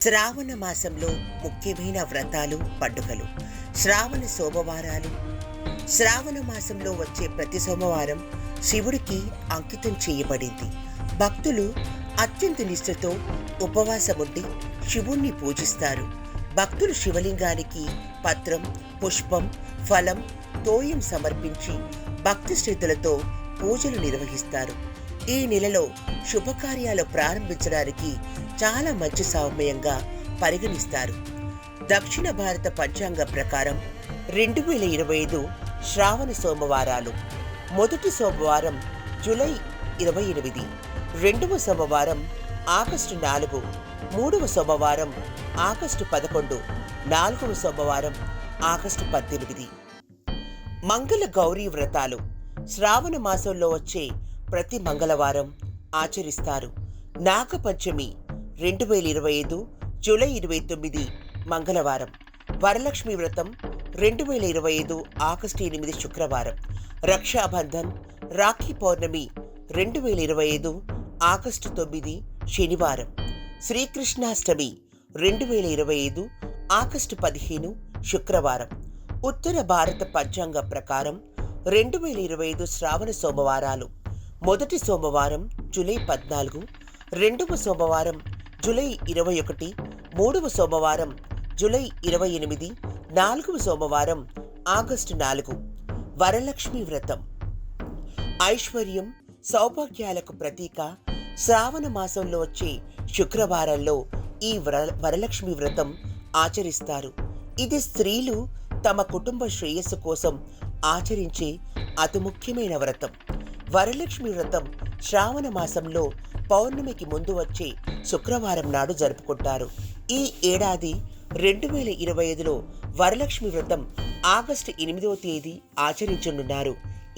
శ్రావణ మాసంలో ముఖ్యమైన వ్రతాలు, పండుగలు. శ్రావణ సోమవారాలు. శ్రావణ మాసంలో వచ్చే ప్రతి సోమవారం శివుడికి అంకితం చేయబడింది. భక్తులు అత్యంత నిష్ఠతో ఉపవాసముండి శివుణ్ణి పూజిస్తారు. భక్తులు శివలింగానికి పత్రం, పుష్పం, ఫలం, తోయం సమర్పించి భక్తి శ్రద్ధలతో పూజలు నిర్వహిస్తారు. ఈ నెలలో శుభకార్యాలు ప్రారంభించడానికి చాలా మంచి సమయంగా పరిగణిస్తారు. దక్షిణ భారత పంచాంగ ప్రకారం 2025 శ్రావణ సోమవారాలు. మొదటి సోమవారం జూలై 28, రెండవ సోమవారం ఆగస్టు 4, మూడవ సోమవారం ఆగస్టు 11, నాలుగవ సోమవారం ఆగస్టు 18. మంగళ గౌరీ వ్రతాలు శ్రావణ మాసంలో వచ్చే ప్రతి మంగళవారం ఆచరిస్తారు. నాగపంచమి 2025 జూలై 29 మంగళవారం. వరలక్ష్మి వ్రతం 2025 ఆగస్టు 8 శుక్రవారం. రక్షాబంధన్, రాఖీ పౌర్ణమి 2025 ఆగస్టు 9 శనివారం. శ్రీకృష్ణాష్టమి 2025 ఆగస్టు 15 శుక్రవారం. ఉత్తర భారత పంచాంగ ప్రకారం 2025 శ్రావణ సోమవారాలు. మొదటి సోమవారం జూలై 14, రెండవ సోమవారం జూలై 21, మూడవ సోమవారం జూలై 28, నాలుగవ సోమవారం ఆగస్టు 4. వరలక్ష్మి వ్రతం ఐశ్వర్యం, సౌభాగ్యాలకు ప్రతీక. శ్రావణ మాసంలో వచ్చే శుక్రవారంలో ఈ వరలక్ష్మి వ్రతం ఆచరిస్తారు. ఇది స్త్రీలు తమ కుటుంబ శ్రేయస్సు కోసం ఆచరించే అతి ముఖ్యమైన వ్రతం. వరలక్ష్మి వ్రతం శ్రావణ మాసంలో పౌర్ణమికి ముందు వచ్చే శుక్రవారం నాడు జరుపుకుంటారు. ఈ ఏడాది 2025లో వరలక్ష్మి వ్రతం ఆగస్టు 8వ తేదీ ఆచరించనున్నారు.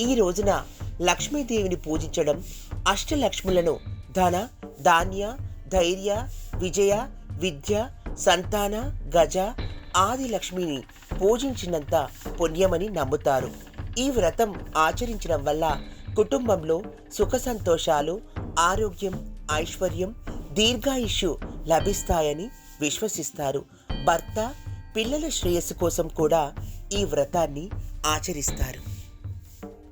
ఈ రోజున లక్ష్మీదేవిని పూజించడం, అష్టలక్ష్ములను ధన, ధాన్య, ధైర్య, విజయ, విద్య, సంతాన, గజ, ఆది లక్ష్మిని పూజించినంత పుణ్యమని నమ్ముతారు. ఈ వ్రతం ఆచరించడం వల్ల కుటుంబంలో సుఖ సంతోషాలు, ఆరోగ్యం, ఐశ్వర్యం, దీర్ఘాయుష్యు లభిస్తాయని విశ్వసిస్తారు. భర్త, పిల్లల శ్రేయస్సు కోసం కూడా ఈ వ్రతాన్ని ఆచరిస్తారు.